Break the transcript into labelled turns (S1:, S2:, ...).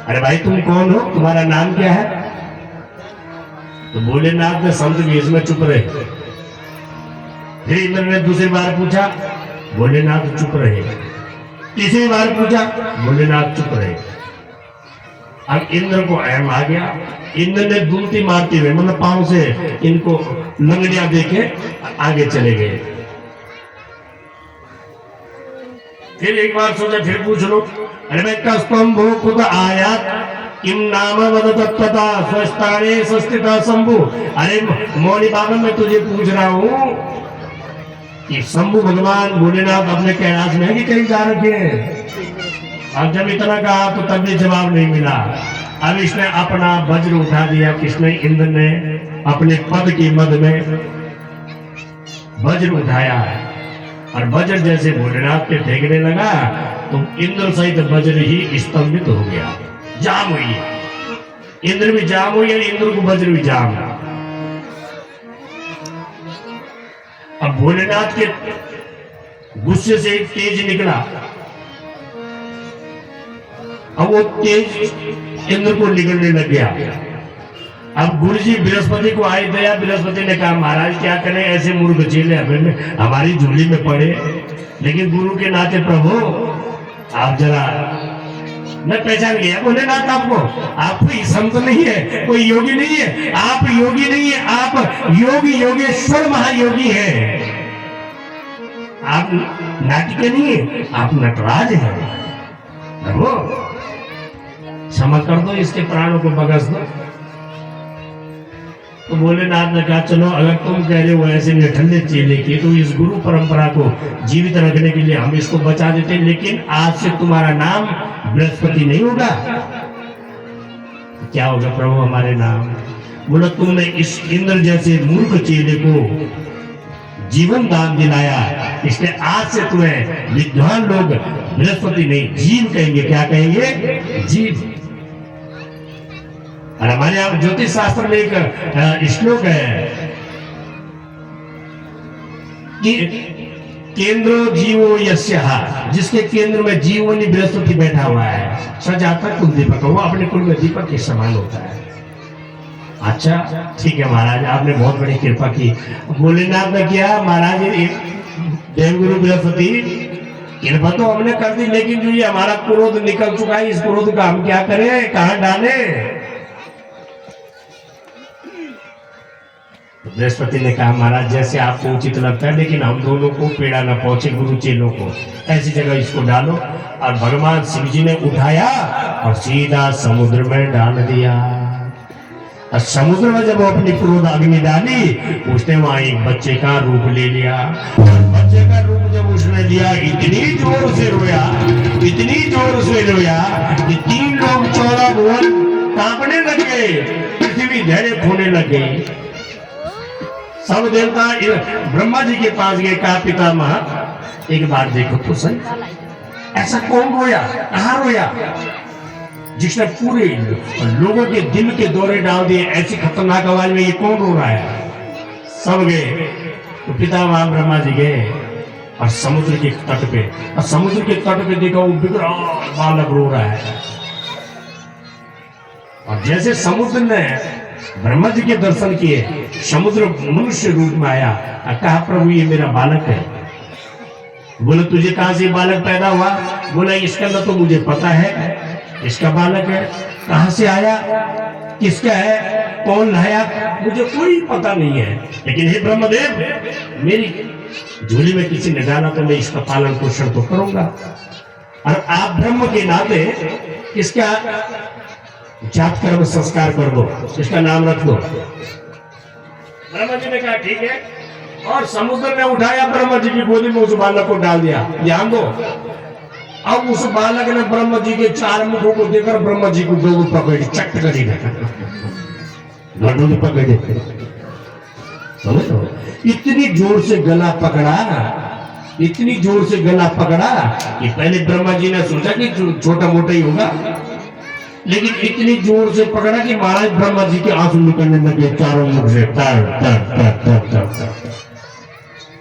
S1: अरे भाई तुम कौन हो, तुम्हारा नाम क्या है? तो भोलेनाथ ने संत वेश में चुप रहे। फिर इंद्र ने दूसरी बार पूछा, भोलेनाथ चुप रहे। तीसरी बार पूछा, भोलेनाथ चुप रहे। अब इंद्र को अहम आ गया। इंद्र ने दूती मारते हुए मतलब पांव से इनको लंगड़ियां देके आगे चले गए। फिर एक बार सोचा, फिर पूछ लो। अरे मैं कस्तम भो खुद आया किम नाम वद तत्पता स्वस्थाने सस्थिता शंभु। अरे मौनी बाबा मैं तुझे पूछ रहा हूं कि शंभु भगवान भोलेनाथ अपने कैलाश में है कि कहीं जा रखे हैं? अब जब इतना कहा तो तब भी जवाब नहीं मिला। अब इसने अपना वज्र उठा दिया। किसने? इंद्र ने अपने पद की मद में वज्र उठाया और वज्र जैसे भोलेनाथ पे फेंकने लगा तो इंद्र सहित वज्र ही स्तंभित हो गया, जाम हुई। इंद्र भी जाम हुई और इंद्र को वज्र भी जाम। अब भोलेनाथ के गुस्से से एक तेज निकला। अब वो तेज इंद्र को निकलने लग गया। अब गुरु जी बृहस्पति को आई दया। बृहस्पति ने कहा, महाराज क्या करें, ऐसे मूर्ख चेले हमारी झोली में पड़े। लेकिन गुरु के नाते प्रभु आप जरा, मैं पहचान गया भोलेनाथ आपको। आप कोई संत नहीं है, कोई योगी नहीं है, आप योगी नहीं है, आप योगी योगेश्वर महायोगी है। आप नाटिके नहीं है, आप नटराज है। प्रभु क्षमा कर दो, इसके प्राणों को बगस दो। तो भोलेनाथ ने कहा, चलो अगर तुम कह रहे हो ऐसे निठल्ले चेले की, तो इस गुरु परंपरा को जीवित रखने के लिए हम इसको बचा देते, लेकिन आज से तुम्हारा नाम बृहस्पति नहीं होगा। क्या होगा प्रभु हमारे नाम? बोला, तुमने इस इंद्र जैसे मूर्ख चेले को जीवन दान दिलाया, इसलिए आज से तुम्हें विद्वान लोग बृहस्पति नहीं जीव कहेंगे। क्या कहेंगे? जीव। और हमारे यहाँ ज्योतिष शास्त्र में एक श्लोक है कि केंद्रो जीवो यस्यः, जिसके केंद्र में जीवनी बृहस्पति बैठा हुआ है, सजाता कुल दीपक, वो अपने कुल में दीपक के समान होता है। अच्छा ठीक है महाराज, आपने बहुत बड़ी कृपा की। भोलेनाथ ने किया, महाराज देवगुरु बृहस्पति कृपा तो हमने कर दी, लेकिन जो ये हमारा क्रोध निकल चुका है, इस क्रोध का हम क्या करें, कहां डालें? बृहस्पति ने कहा, महाराज जैसे आपको उचित लगता है, लेकिन हम दोनों को पीड़ा न पहुंचे, गुरु चेलों को, ऐसी जगह इसको डालो। और भगवान शिव जी ने उठाया और सीधा समुद्र में डाल दिया। और समुद्र में जब वो अपनी क्रोध अग्नि डाली, उसने वहां एक बच्चे का रूप ले लिया। और बच्चे का रूप जब उसने लिया, इतनी जोर से रोया, इतनी जोर से रोया कि 3 लोग 14 भुवन कांपने लगे, पृथ्वी धैर्य खोने लगे। सब देवता ब्रह्मा जी के पास गए, कहा पितामह एक बार देखो तो सही, ऐसा कौन रोया, कहां रोया जिसने पूरे लोगों के दिल के दौरे डाल दिए? ऐसी खतरनाक आवाज में ये कौन रो रहा है? सब गए तो पितामह ब्रह्मा जी गए और समुद्र के तट पे, और समुद्र के तट पे देखा वो बिगड़ा बालक रो रहा है। और जैसे समुद्र ने ब्रह्मा जी के दर्शन किए, समुद्र मनुष्य रूप में आया और कहा, प्रभु ये मेरा बालक है। बोले, तुझे कहां से बालक पैदा हुआ? बोला, इसका ना तो मुझे पता है, इसका बालक है, कहां से आया, किसका है, कौन लाया, मुझे कोई पता नहीं है। लेकिन हे ब्रह्मदेव, मेरी झोली में किसी ने डाला तो मैं इसका पालन पोषण तो करूंगा। और आप ब्रह्म के नाते इसका जात कर्म संस्कार कर दो, इसका नाम रख दो। ब्रह्मा जी ने कहा ठीक है, और समुद्र ने उठाया ब्रह्मा जी की गोदी में, उस बालक को डाल दिया। ध्यान दो, अब उस बालक ने ब्रह्मा जी के 4 मुखों को देखकर ब्रह्मा जी को 2 पकड़ी, चट करी पकड़े। समझो, इतनी जोर से गला पकड़ा, इतनी जोर से गला पकड़ा कि पहले ब्रह्मा जी ने सोचा कि छोटा मोटा ही होगा, लेकिन इतनी जोर से पकड़ा कि महाराज ब्रह्मा जी के आंसू निकलने लगे चारों मुख से। तर तर तर तर तर तर।